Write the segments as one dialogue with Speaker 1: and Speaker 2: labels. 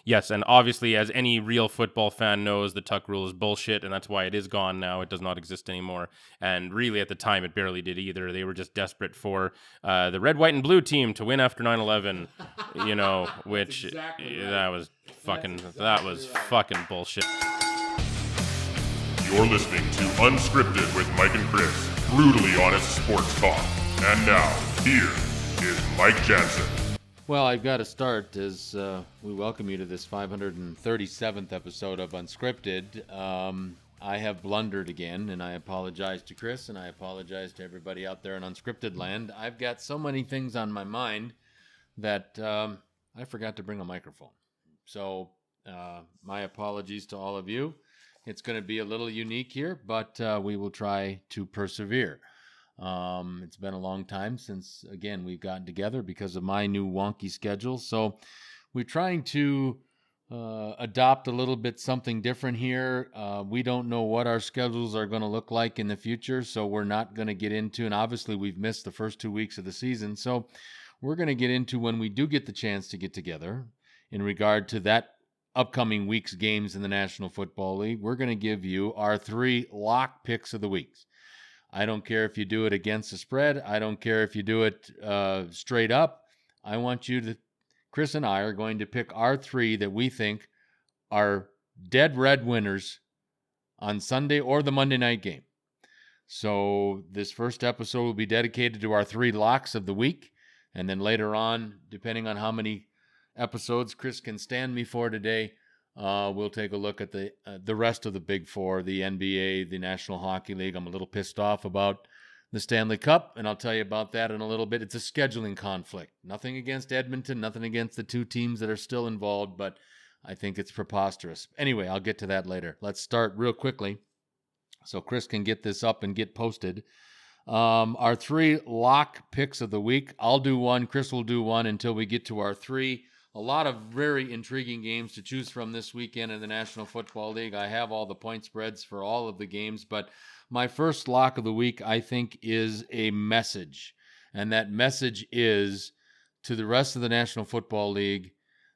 Speaker 1: Yes, and obviously, as any real football fan knows, the tuck rule is bullshit, and that's why it is gone now. It does not exist anymore. And really, at the time, it barely did either. They were just desperate for the red, white, and blue team to win after 9/11.
Speaker 2: That's
Speaker 1: Which
Speaker 2: exactly right.
Speaker 1: that was fucking
Speaker 2: Exactly right.
Speaker 1: fucking bullshit.
Speaker 3: You're listening to Unscripted with Mike and Chris, brutally honest sports talk. And now, here is Mike Jansen.
Speaker 2: Well, I've got to start as we welcome you to this 537th episode of Unscripted. I have blundered again, and I apologize to Chris, and I apologize to everybody out there in Unscripted land. I've got so many things on my mind that I forgot to bring a microphone. So my apologies to all of you. It's going to be a little unique here, but we will try to persevere. It's been a long time since, again, we've gotten together because of my new wonky schedule. So we're trying to adopt a little bit something different here. We don't know what our schedules are going to look like in the future, so we're not going to get into, and obviously we've missed the first 2 weeks of the season. So we're going to get into when we do get the chance to get together in regard to that upcoming week's games in the National Football League. We're going to give you our 3 lock picks of the weeks. I don't care if you do it against the spread. I don't care if you do it straight up. I want you to, Chris and I are going to pick our 3 that we think are dead red winners on Sunday or the Monday night game. So this first episode will be dedicated to our 3 locks of the week. And then later on, depending on how many episodes Chris can stand me for today, we'll take a look at the rest of the Big Four, the NBA, the National Hockey League. I'm a little pissed off about the Stanley Cup, and I'll tell you about that in a little bit. It's a scheduling conflict. Nothing against Edmonton, nothing against the 2 teams that are still involved, but I think it's preposterous. Anyway, I'll get to that later. Let's start real quickly so Chris can get this up and get posted. Our 3 lock picks of the week. I'll do one. Chris will do one until we get to our 3. A lot of very intriguing games to choose from this weekend in the National Football League. I have all the point spreads for all of the games, but my first lock of the week, I think, is a message. And that message is to the rest of the National Football League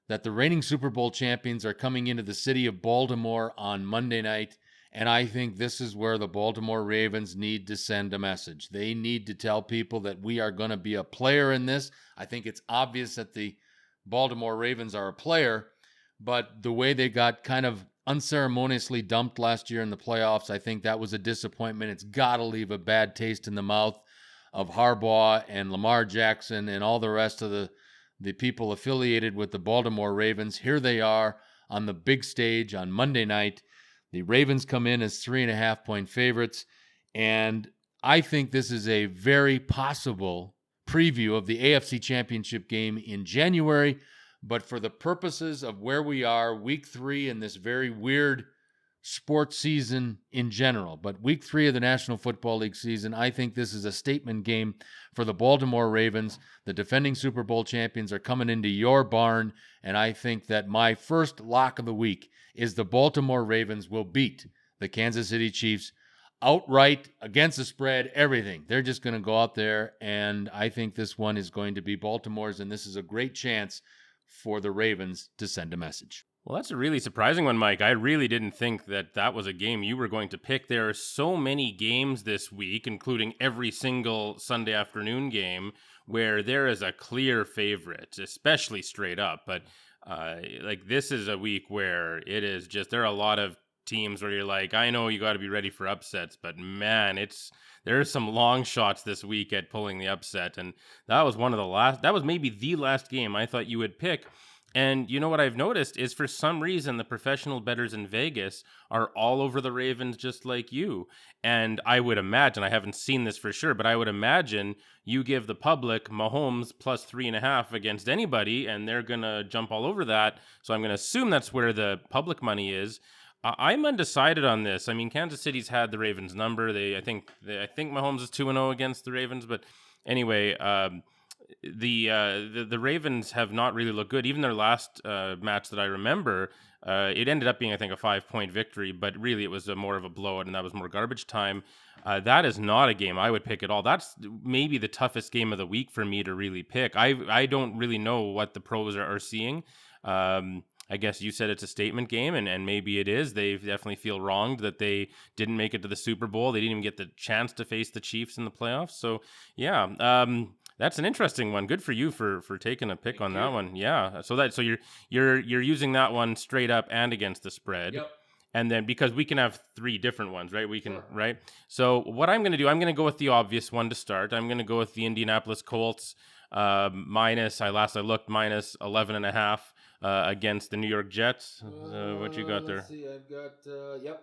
Speaker 2: that the reigning Super Bowl champions are coming into the city of Baltimore on Monday night. And I think this is where the Baltimore Ravens need to send a message. They need to tell people that we are going to be a player in this. I think it's obvious that the Baltimore Ravens are a player, but the way they got kind of unceremoniously dumped last year in the playoffs, I think that was a disappointment. It's got to leave a bad taste in the mouth of Harbaugh and Lamar Jackson and all the rest of the people affiliated with the Baltimore Ravens. Here they are on the big stage on Monday night. The Ravens come in as 3.5-point favorites, and I think this is a very possible preview of the AFC Championship game in January, but for the purposes of where we are, week 3 in this very weird sports season in general, but week 3 of the National Football League season, I think this is a statement game for the Baltimore Ravens. The defending Super Bowl champions are coming into your barn, and I think that my first lock of the week is the Baltimore Ravens will beat the Kansas City Chiefs outright, against the spread, everything. They're just going to go out there, and I think this one is going to be Baltimore's, and this is a great chance for the Ravens to send a message.
Speaker 1: Well, that's a really surprising one, Mike. I really didn't think that was a game you were going to pick. There are so many games this week, including every single Sunday afternoon game, where there is a clear favorite, especially straight up. But this is a week where it is just, there are a lot of teams where you're like, I know you got to be ready for upsets, but man, there are some long shots this week at pulling the upset. And that was that was maybe the last game I thought you would pick. And you know what I've noticed is, for some reason, the professional bettors in Vegas are all over the Ravens just like you. And I would imagine, I haven't seen this for sure, but I would imagine you give the public Mahomes plus 3.5 against anybody, and they're going to jump all over that. So I'm going to assume that's where the public money is. I'm undecided on this. I mean, Kansas City's had the Ravens number. I think Mahomes is 2-0 against the Ravens, but anyway, the Ravens have not really looked good. Even their last match that I remember, it ended up being, I think, a 5-point victory, but really it was more of a blowout, and that was more garbage time. That is not a game I would pick at all. That's maybe the toughest game of the week for me to really pick. I don't really know what the pros are seeing. I guess you said it's a statement game, and maybe it is. They definitely feel wronged that they didn't make it to the Super Bowl. They didn't even get the chance to face the Chiefs in the playoffs. So yeah, that's an interesting one. Good for you for taking a pick on that one. Yeah. So you're using that one straight up and against the spread.
Speaker 2: Yep.
Speaker 1: And then because we can have 3 different ones, right? We can, right? So what I'm going to do, I'm going to go with the obvious one to start. I'm going to go with the Indianapolis Colts minus, I looked, minus 11.5 against the New York Jets. What you got there?
Speaker 2: Let's see, I've got,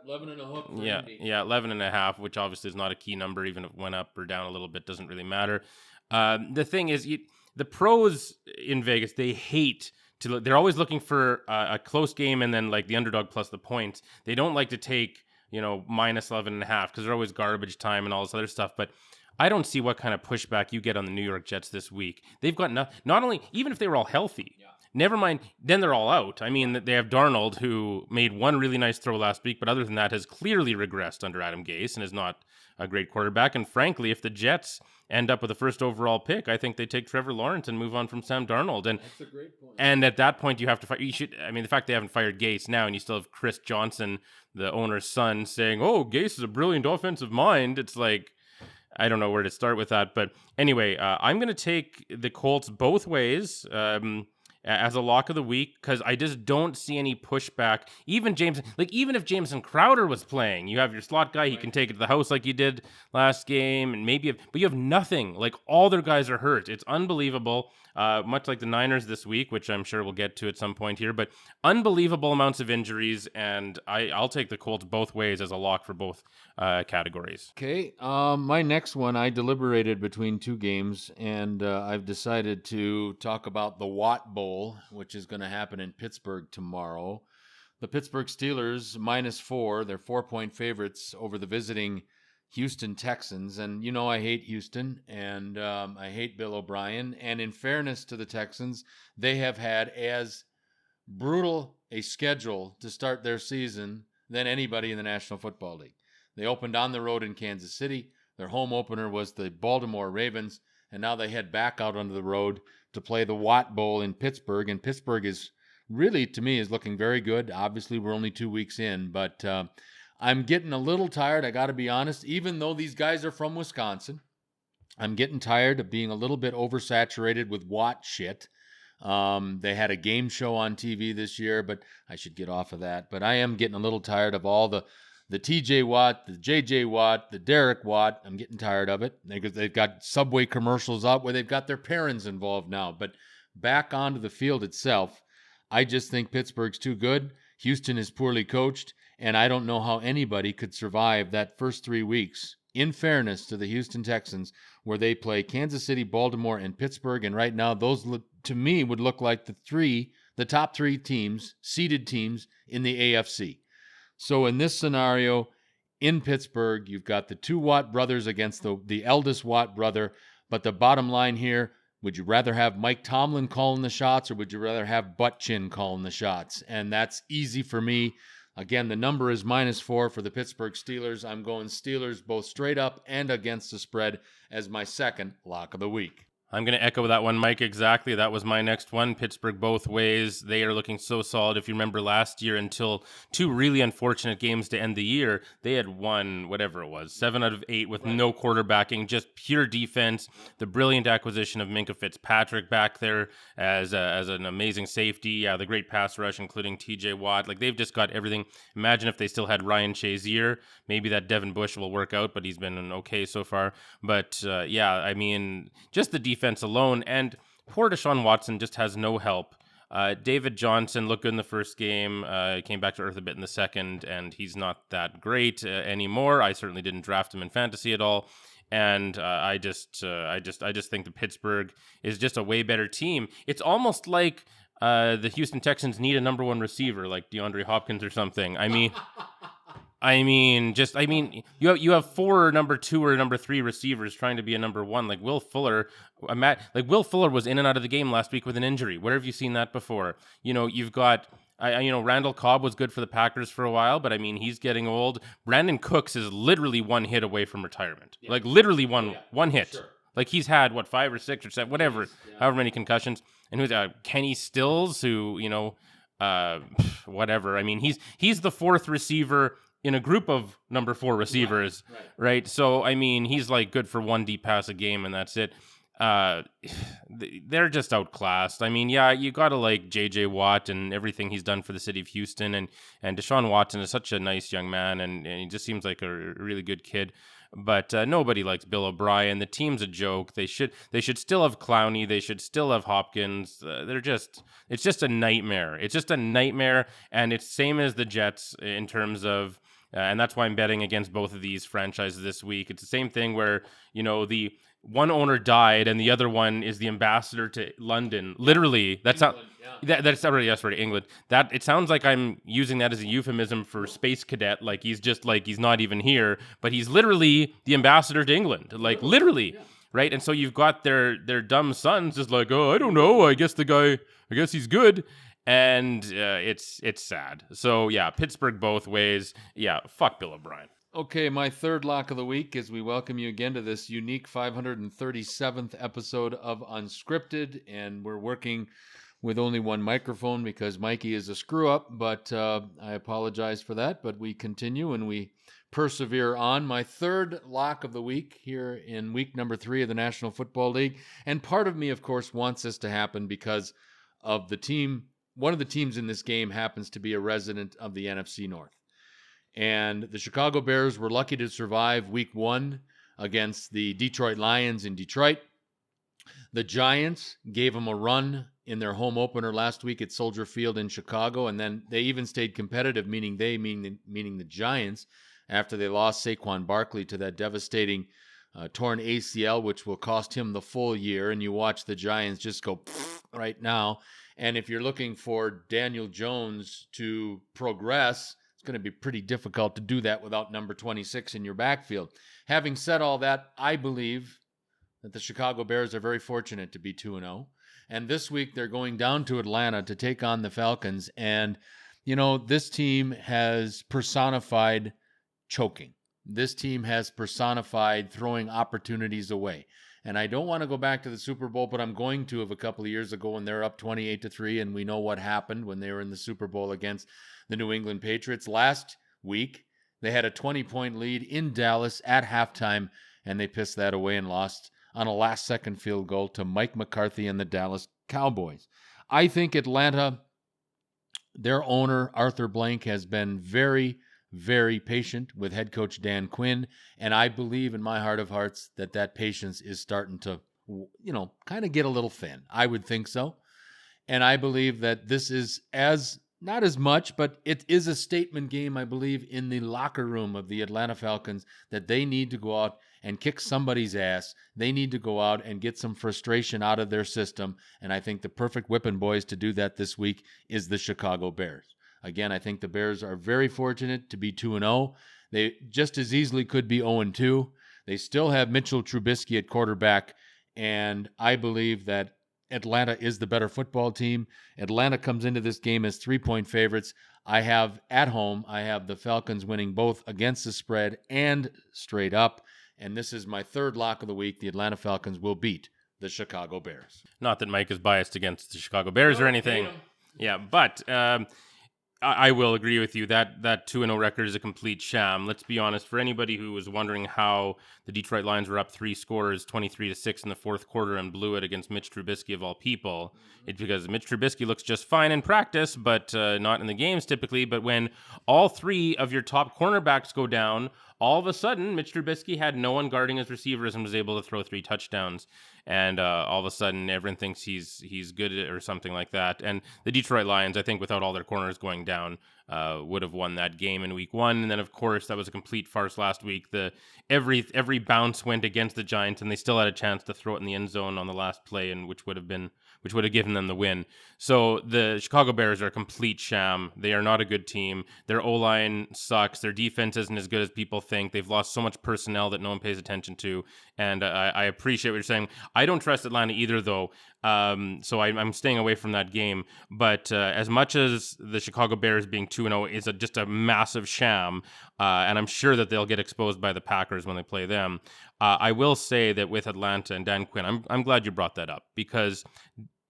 Speaker 2: 11 and a hook for Indy.
Speaker 1: Yeah, 11.5, which obviously is not a key number. Even if it went up or down a little bit, doesn't really matter. The thing is, the pros in Vegas, they hate they're always looking for a close game and then like the underdog plus the points. They don't like to take, minus 11.5 because they're always garbage time and all this other stuff. But I don't see what kind of pushback you get on the New York Jets this week. They've got not only, even if they were all healthy, never mind, then they're all out. I mean, they have Darnold, who made one really nice throw last week, but other than that has clearly regressed under Adam Gase and is not a great quarterback. And frankly, if the Jets end up with the first overall pick, I think they take Trevor Lawrence and move on from Sam Darnold. And
Speaker 2: that's a great point.
Speaker 1: And at that point, you have to fire. The fact they haven't fired Gase now, and you still have Chris Johnson, the owner's son, saying, "Oh, Gase is a brilliant offensive mind." It's like, I don't know where to start with that. But anyway, I'm going to take the Colts both ways as a lock of the week because I just don't see any pushback. Even if Jameson Crowder was playing, you have your slot guy, he can take it to the house like you did last game, and but you have nothing. Like, all their guys are hurt. It's unbelievable. Much like the Niners this week, which I'm sure we'll get to at some point here, but unbelievable amounts of injuries, and I'll take the Colts both ways as a lock for both categories.
Speaker 2: Okay, my next one, I deliberated between 2 games, and I've decided to talk about the Watt Bowl, which is going to happen in Pittsburgh tomorrow. The Pittsburgh Steelers, -4, they're 4-point favorites over the visiting Houston Texans. And, I hate Houston, and I hate Bill O'Brien. And in fairness to the Texans, they have had as brutal a schedule to start their season than anybody in the National Football League. They opened on the road in Kansas City. Their home opener was the Baltimore Ravens, and now they head back out onto the road to play the Watt Bowl in Pittsburgh. And Pittsburgh is really, to me, is looking very good. Obviously, we're only 2 weeks in, but I'm getting a little tired, I got to be honest. Even though these guys are from Wisconsin, I'm getting tired of being a little bit oversaturated with Watt shit. They had a game show on TV this year, but I should get off of that. But I am getting a little tired of all the TJ Watt, the JJ Watt, the Derek Watt. I'm getting tired of it. They've got Subway commercials out where they've got their parents involved now. But back onto the field itself, I just think Pittsburgh's too good. Houston is poorly coached, and I don't know how anybody could survive that first 3 weeks, in fairness to the Houston Texans, where they play Kansas City, Baltimore, and Pittsburgh. And right now, those, to me, would look like the top 3 teams, seeded teams in the AFC. So in this scenario, in Pittsburgh, you've got the 2 Watt brothers against the eldest Watt brother. But the bottom line here, would you rather have Mike Tomlin calling the shots, or would you rather have Butt Chin calling the shots? And that's easy for me. Again, the number is -4 for the Pittsburgh Steelers. I'm going Steelers both straight up and against the spread as my second lock of the week.
Speaker 1: I'm going to echo that one, Mike, exactly. That was my next one. Pittsburgh both ways. They are looking so solid. If you remember last year, until 2 really unfortunate games to end the year, they had won, whatever it was, 7 out of 8 with no quarterbacking, just pure defense. The brilliant acquisition of Minkah Fitzpatrick back there as an amazing safety. Yeah, the great pass rush, including TJ Watt. Like, they've just got everything. Imagine if they still had Ryan Shazier. Maybe that Devin Bush will work out, but he's been okay so far. But yeah, I mean, just the defense alone, and poor Deshaun Watson just has no help. David Johnson looked good in the first game, came back to earth a bit in the second, and he's not that great anymore. I certainly didn't draft him in fantasy at all, and I just think that Pittsburgh is just a way better team. It's almost like the Houston Texans need a number 1 receiver, like DeAndre Hopkins or something. You have 4 number 2 or number 3 receivers trying to be a number 1. Like Will Fuller was in and out of the game last week with an injury. Where have you seen that before? You've got, Randall Cobb was good for the Packers for a while, but he's getting old. Brandon Cooks is literally 1 hit away from retirement. Yeah. Like literally one hit. Sure. Like he's had 5 or 6 or 7, whatever, however many concussions. And who's Kenny Stills, who whatever. I mean, he's the fourth receiver in a group of number 4 receivers, right? So, I mean, he's like good for 1 deep pass a game, and that's it. They're just outclassed. I mean, yeah, you gotta like JJ Watt and everything he's done for the city of Houston, and Deshaun Watson is such a nice young man, and he just seems like a really good kid. But nobody likes Bill O'Brien. The team's a joke. They should still have Clowney. They should still have Hopkins. It's just a nightmare. It's just a nightmare, and it's same as the Jets in terms of. And that's why I'm betting against both of these franchises this week. It's the same thing where, the one owner died and the other one is the ambassador to London. Literally, that's England, that's already England. That it sounds like I'm using that as a euphemism for space cadet. Like he's just like he's not even here, but he's literally the ambassador to England. Like literally, right? And so you've got their dumb sons just like, oh, I don't know. I guess he's good. And it's sad. So, yeah, Pittsburgh both ways. Yeah, fuck Bill O'Brien.
Speaker 2: Okay, my third lock of the week is we welcome you again to this unique 537th episode of Unscripted. And we're working with only one microphone because Mikey is a screw-up. But I apologize for that. But we continue and we persevere on. My third lock of the week here in week number 3 of the National Football League. And part of me, of course, wants this to happen because of the team. One of the teams in this game happens to be a resident of the NFC North. And the Chicago Bears were lucky to survive week 1 against the Detroit Lions in Detroit. The Giants gave them a run in their home opener last week at Soldier Field in Chicago, and then they even stayed competitive, meaning the Giants, after they lost Saquon Barkley to that devastating torn ACL, which will cost him the full year. And you watch the Giants just go right now. And if you're looking for Daniel Jones to progress, it's going to be pretty difficult to do that without number 26 in your backfield. Having said all that, I believe that the Chicago Bears are very fortunate to be 2-0. And this week they're going down to Atlanta to take on the Falcons. And, this team has personified choking. This team has personified throwing opportunities away. And I don't want to go back to the Super Bowl, but I'm going to of a couple of years ago when they're up 28-3, and we know what happened when they were in the Super Bowl against the New England Patriots. Last week, they had a 20-point lead in Dallas at halftime, and they pissed that away and lost on a last-second field goal to Mike McCarthy and the Dallas Cowboys. I think Atlanta, their owner, Arthur Blank, has been very, very patient with head coach Dan Quinn, and I believe in my heart of hearts that patience is starting to, kind of get a little thin. I would think so. And I believe that this is not as much, but it is a statement game, I believe, in the locker room of the Atlanta Falcons that they need to go out and kick somebody's ass. They need to go out and get some frustration out of their system. And I think the perfect whipping boys to do that this week is the Chicago Bears. Again, I think the Bears are very fortunate to be 2-0. They just as easily could be 0-2. They still have Mitchell Trubisky at quarterback, and I believe that Atlanta is the better football team. Atlanta comes into this game as 3-point favorites. At home, I have the Falcons winning both against the spread and straight up, and this is my third lock of the week. The Atlanta Falcons will beat the Chicago Bears.
Speaker 1: Not that Mike is biased against the Chicago Bears or anything. Yeah, but I will agree with you that 2-0 record is a complete sham. Let's be honest. For anybody who was wondering how the Detroit Lions were up 3 scores, 23-6 in the fourth quarter, and blew it against Mitch Trubisky of all people, it's because Mitch Trubisky looks just fine in practice, but not in the games typically. But when all 3 of your top cornerbacks go down, all of a sudden Mitch Trubisky had no one guarding his receivers and was able to throw 3 touchdowns. And all of a sudden, everyone thinks he's good or something like that. And the Detroit Lions, I think, without all their corners going down, would have won that game in week 1. And then, of course, that was a complete farce last week. Every bounce went against the Giants, and they still had a chance to throw it in the end zone on the last play, and which would have given them the win. So the Chicago Bears are a complete sham. They are not a good team. Their O-line sucks. Their defense isn't as good as people think. They've lost so much personnel that no one pays attention to. And I appreciate what you're saying. I don't trust Atlanta either, though. So I'm staying away from that game. But as much as the Chicago Bears being 2-0 is just a massive sham, and I'm sure that they'll get exposed by the Packers when they play them, I will say that with Atlanta and Dan Quinn, I'm glad you brought that up, because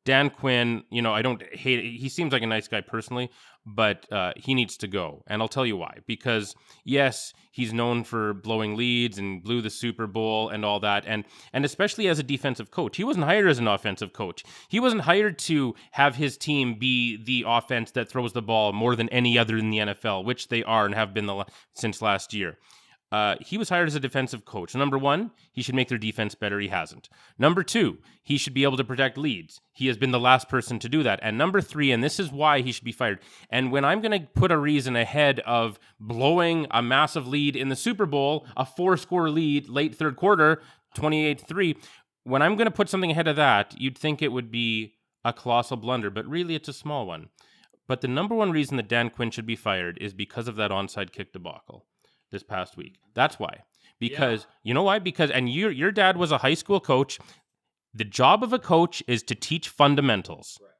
Speaker 1: Dan Quinn, I don't hate it. He seems like a nice guy personally, but he needs to go. And I'll tell you why. Because, yes, he's known for blowing leads and blew the Super Bowl and all that. And especially as a defensive coach. He wasn't hired as an offensive coach. He wasn't hired to have his team be the offense that throws the ball more than any other in the NFL, which they are and have been since last year. He was hired as a defensive coach. Number one, he should make their defense better. He hasn't. Number two, he should be able to protect leads. He has been the last person to do that. And number three, and this is why he should be fired. And when I'm going to put a reason ahead of blowing a massive lead in the Super Bowl, a 4-score lead late third quarter, 28-3, when I'm going to put something ahead of that, you'd think it would be a colossal blunder, but really it's a small one. But the number one reason that Dan Quinn should be fired is because of that onside kick debacle this past week. That's why. Because, You know why? Because, and your dad was a high school coach. The job of a coach is to teach fundamentals. Right.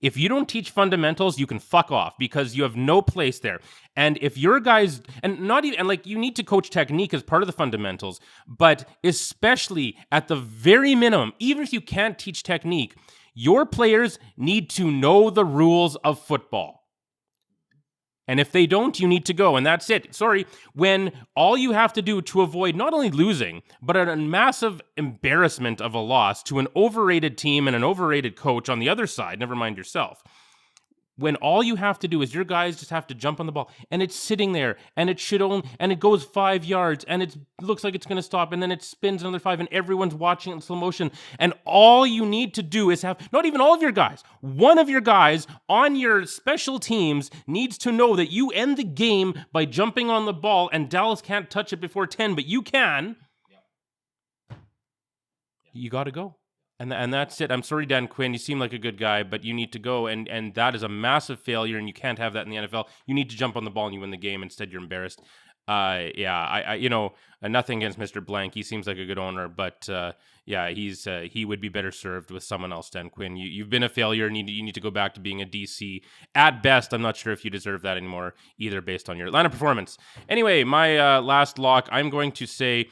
Speaker 1: If you don't teach fundamentals, you can fuck off because you have no place there. And if your guys, and not even, and like you need to coach technique as part of the fundamentals, but especially at the very minimum, even if you can't teach technique, your players need to know the rules of football. And if they don't, you need to go. And that's it. Sorry. When all you have to do to avoid not only losing, but a massive embarrassment of a loss to an overrated team and an overrated coach on the other side, never mind yourself. When all you have to do is your guys just have to jump on the ball and it's sitting there and and it goes 5 yards and it looks like it's going to stop and then it spins another 5 and everyone's watching it in slow motion. And all you need to do is have, not even all of your guys, one of your guys on your special teams needs to know that you end the game by jumping on the ball and Dallas can't touch it before 10, but you can. You got to go. And that's it. I'm sorry, Dan Quinn. You seem like a good guy, but you need to go. And that is a massive failure, and you can't have that in the NFL. You need to jump on the ball and you win the game. Instead, you're embarrassed. Nothing against Mr. Blank. He seems like a good owner, but he would be better served with someone else, Dan Quinn. You've been a failure, and you need to go back to being a DC. At best, I'm not sure if you deserve that anymore, either based on your Atlanta performance. Anyway, my last lock, I'm going to say...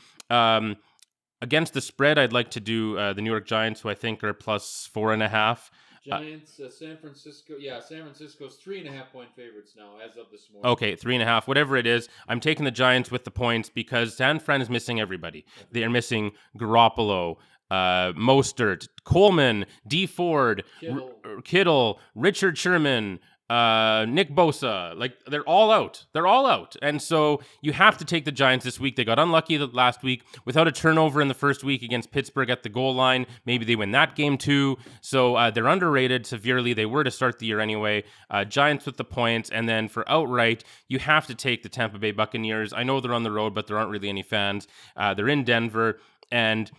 Speaker 1: against the spread, I'd like to do the New York Giants, who I think are plus 4.5.
Speaker 2: Giants, San Francisco. Yeah, San Francisco's 3.5-point favorites now, as of this morning.
Speaker 1: Okay, 3.5, whatever it is. I'm taking the Giants with the points because San Fran is missing everybody. They are missing Garoppolo, Mostert, Coleman, D. Ford, Kittle, Richard Sherman, Nick Bosa. Like, they're all out. And so you have to take the Giants this week. They got unlucky last week without a turnover in the first week against Pittsburgh at the goal line. Maybe they win that game too. So they're underrated severely. They were to start the year anyway. Giants with the points. And then for outright, you have to take the Tampa Bay Buccaneers. I know they're on the road, but there aren't really any fans. They're in Denver. And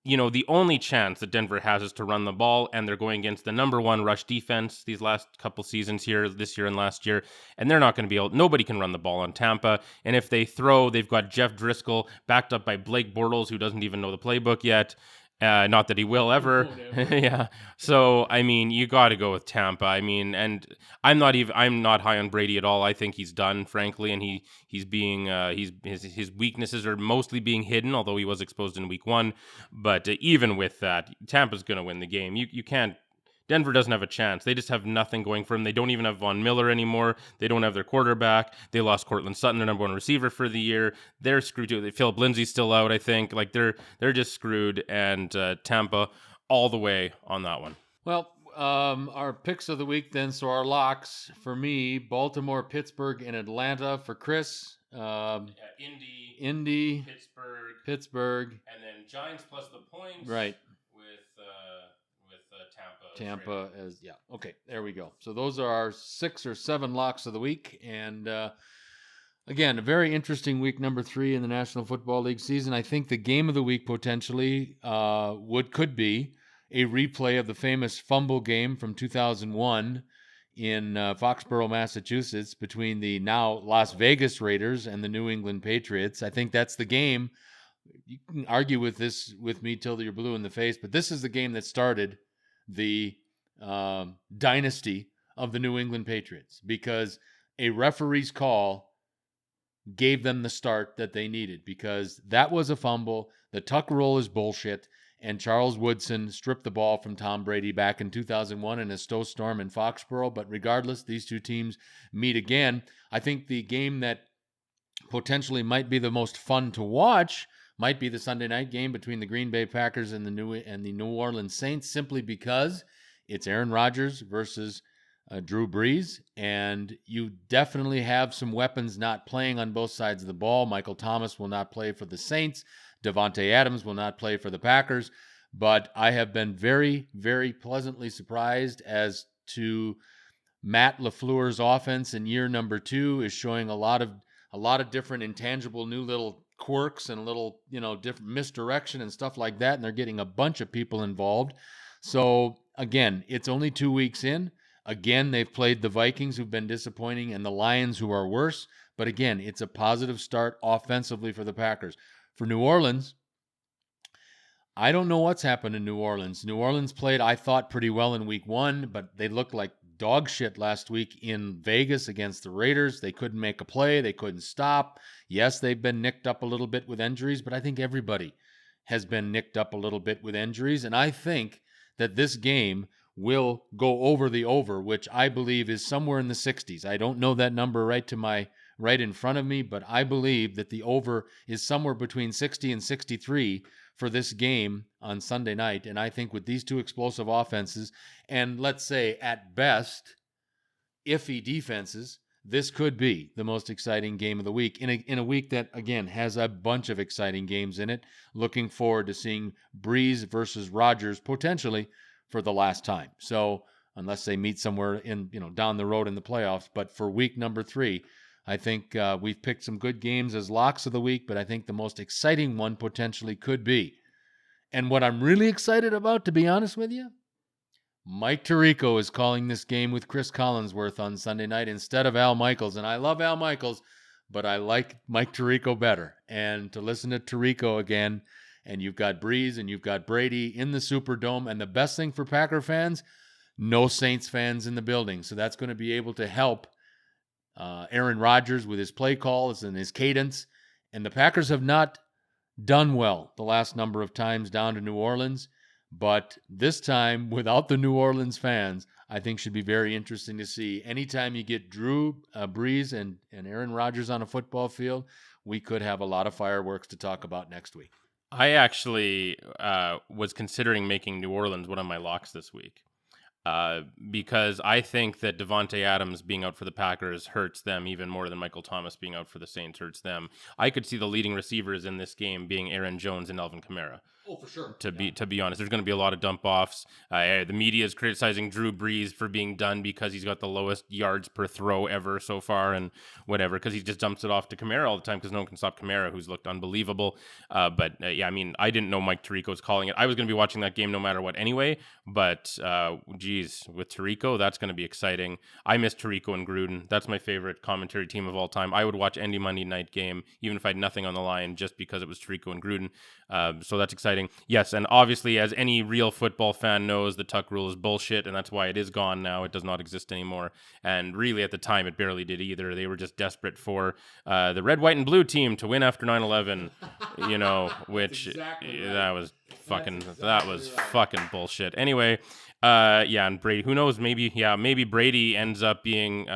Speaker 1: the only chance that Denver has is to run the ball, and they're going against the number one rush defense these last couple seasons here, this year and last year, and they're not going to be able, nobody can run the ball on Tampa, and if they throw, they've got Jeff Driscoll backed up by Blake Bortles, who doesn't even know the playbook yet. Not that he will ever. Yeah. So, I mean, you got to go with Tampa. I mean, and I'm not high on Brady at all. I think he's done, frankly, and he's being his weaknesses are mostly being hidden, although he was exposed in week 1. But even with that, Tampa's going to win the game. You can't. Denver doesn't have a chance. They just have nothing going for them. They don't even have Von Miller anymore. They don't have their quarterback. They lost Cortland Sutton, their number one receiver for the year. They're screwed too. Philip Lindsay's still out, I think. Like, they're just screwed. And Tampa all the way on that one.
Speaker 2: Well, our picks of the week then. So our locks for me: Baltimore, Pittsburgh, and Atlanta. For Chris, Indy, Pittsburgh,
Speaker 1: and then Giants plus the points.
Speaker 2: Right.
Speaker 1: Tampa
Speaker 2: as okay, there we go. So those are our 6 or 7 locks of the week, and again, a very interesting week number 3 in the National Football League season. I think the game of the week potentially could be a replay of the famous fumble game from 2001 in Foxborough, Massachusetts, between the now Las Vegas Raiders and the New England Patriots. I think that's the game. You can argue with me till you're blue in the face, but this is the game that started the dynasty of the New England Patriots, because a referee's call gave them the start that they needed, because that was a fumble. The tuck roll is bullshit, and Charles Woodson stripped the ball from Tom Brady back in 2001 in a snowstorm in Foxborough. But regardless, these two teams meet again. I think the game that potentially might be the most fun to watch might be the Sunday night game between the Green Bay Packers and the New Orleans Saints, simply because it's Aaron Rodgers versus Drew Brees, and you definitely have some weapons not playing on both sides of the ball. Michael Thomas will not play for the Saints. Davante Adams will not play for the Packers. But I have been very, very pleasantly surprised as to Matt LaFleur's offense in year number 2 is showing a lot of different intangible new little quirks and little, different misdirection and stuff like that. And they're getting a bunch of people involved. So again, it's only 2 weeks in. Again, they've played the Vikings, who've been disappointing, and the Lions, who are worse. But again, it's a positive start offensively for the Packers. For New Orleans, I don't know what's happened in New Orleans. New Orleans played, I thought, pretty well in week 1, but they looked like dog shit last week in Vegas against the Raiders. They couldn't make a play. They couldn't stop. Yes, they've been nicked up a little bit with injuries, but I think everybody has been nicked up a little bit with injuries. And I think that this game will go over the over, which I believe is somewhere in the 60s. I don't know that number right in front of me, but I believe that the over is somewhere between 60 and 63 for this game on Sunday night. And I think with these two explosive offenses and, let's say, at best, iffy defenses, this could be the most exciting game of the week in a week that, again, has a bunch of exciting games in it. Looking forward to seeing Brees versus Rodgers potentially for the last time. So unless they meet somewhere in, down the road in the playoffs, but for week number 3, I think we've picked some good games as locks of the week, but I think the most exciting one potentially could be. And what I'm really excited about, to be honest with you, Mike Tirico is calling this game with Chris Collinsworth on Sunday night instead of Al Michaels. And I love Al Michaels, but I like Mike Tirico better. And to listen to Tirico again, and you've got Brees and you've got Brady in the Superdome, and the best thing for Packer fans, no Saints fans in the building. So that's going to be able to help Aaron Rodgers with his play calls and his cadence. And the Packers have not done well the last number of times down to New Orleans, but this time without the New Orleans fans, I think should be very interesting to see. Anytime you get Drew Brees and Aaron Rodgers on a football field, we could have a lot of fireworks to talk about next week.
Speaker 1: I actually was considering making New Orleans one of my locks this week. Because I think that Davante Adams being out for the Packers hurts them even more than Michael Thomas being out for the Saints hurts them. I could see the leading receivers in this game being Aaron Jones and Alvin Kamara.
Speaker 2: Oh, for sure.
Speaker 1: To be honest, there's going to be a lot of dump offs. The media is criticizing Drew Brees for being done because he's got the lowest yards per throw ever so far and whatever, because he just dumps it off to Kamara all the time because no one can stop Kamara, who's looked unbelievable. But I didn't know Mike Tirico was calling it. I was going to be watching that game no matter what anyway. But with Tirico, that's going to be exciting. I miss Tirico and Gruden. That's my favorite commentary team of all time. I would watch any Monday night game, even if I had nothing on the line, just because it was Tirico and Gruden. So that's exciting. Yes, and obviously, as any real football fan knows, the Tuck rule is bullshit, and that's why it is gone now. It does not exist anymore. And really, at the time, it barely did either. They were just desperate for the red, white, and blue team to win after 9/11, which exactly right. that was fucking bullshit. Anyway, and Brady, who knows? Maybe Brady ends up being,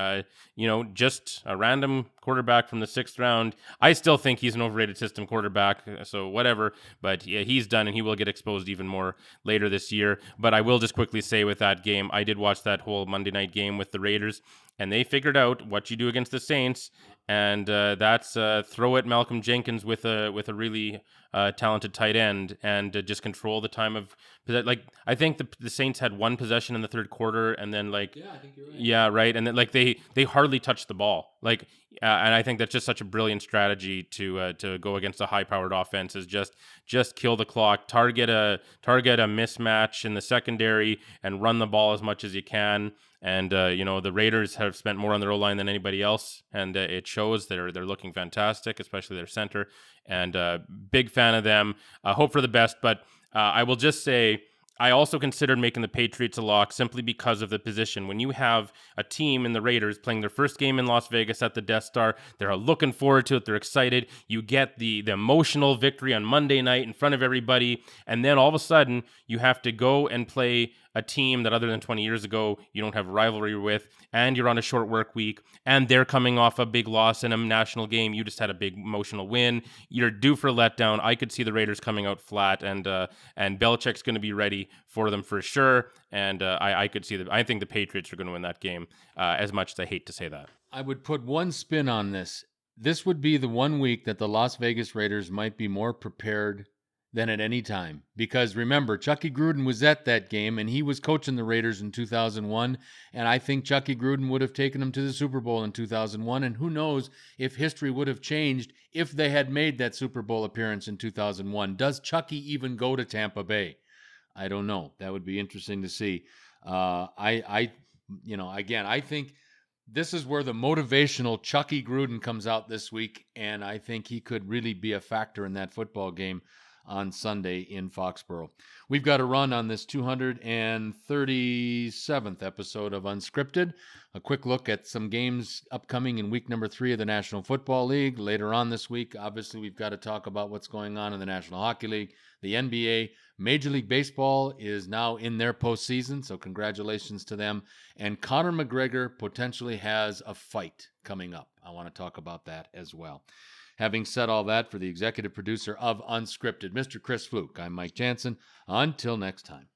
Speaker 1: just a random quarterback from the 6th round. I still think he's an overrated system quarterback, so whatever. But yeah, he's done, and he will get exposed even more later this year. But I will just quickly say with that game, I did watch that whole Monday night game with the Raiders, and they figured out what you do against the Saints, and that's throw at Malcolm Jenkins with a really talented tight end, and just control the time of, I think the Saints had one possession in the third quarter, and then I think you're right. Yeah, right, and then they hardly touched the ball, and I think that's just such a brilliant strategy to go against a high-powered offense, is just kill the clock, target a mismatch in the secondary, and run the ball as much as you can. And the Raiders have spent more on their O-line than anybody else, and it shows. They're looking fantastic, especially their center. And big fan of them. Hope for the best, but I will just say I also considered making the Patriots a lock simply because of the position. When you have a team in the Raiders playing their first game in Las Vegas at the Death Star, they're looking forward to it. They're excited. You get the emotional victory on Monday night in front of everybody. And then all of a sudden, you have to go and play a team that other than 20 years ago, you don't have rivalry with, and you're on a short work week, and they're coming off a big loss in a national game. You just had a big emotional win. You're due for a letdown. I could see the Raiders coming out flat, and Belichick's going to be ready for them for sure. And I could see I think the Patriots are going to win that game, as much as I hate to say that.
Speaker 2: I would put one spin on this. This would be the one week that the Las Vegas Raiders might be more prepared than at any time. Because remember, Chucky Gruden was at that game, and he was coaching the Raiders in 2001, and I think Chucky Gruden would have taken them to the Super Bowl in 2001, and who knows if history would have changed if they had made that Super Bowl appearance in 2001. Does Chucky even go to Tampa Bay? I don't know. That would be interesting to see. I think this is where the motivational Chucky Gruden comes out this week, and I think he could really be a factor in that football game on Sunday in Foxborough. We've got to run on this 237th episode of Unscripted. A quick look at some games upcoming in week number 3 of the National Football League. Later on this week, obviously, we've got to talk about what's going on in the National Hockey League, the NBA. Major League Baseball is now in their postseason, so congratulations to them. And Conor McGregor potentially has a fight coming up. I want to talk about that as well. Having said all that, for the executive producer of Unscripted, Mr. Chris Fluke, I'm Mike Jansen. Until next time.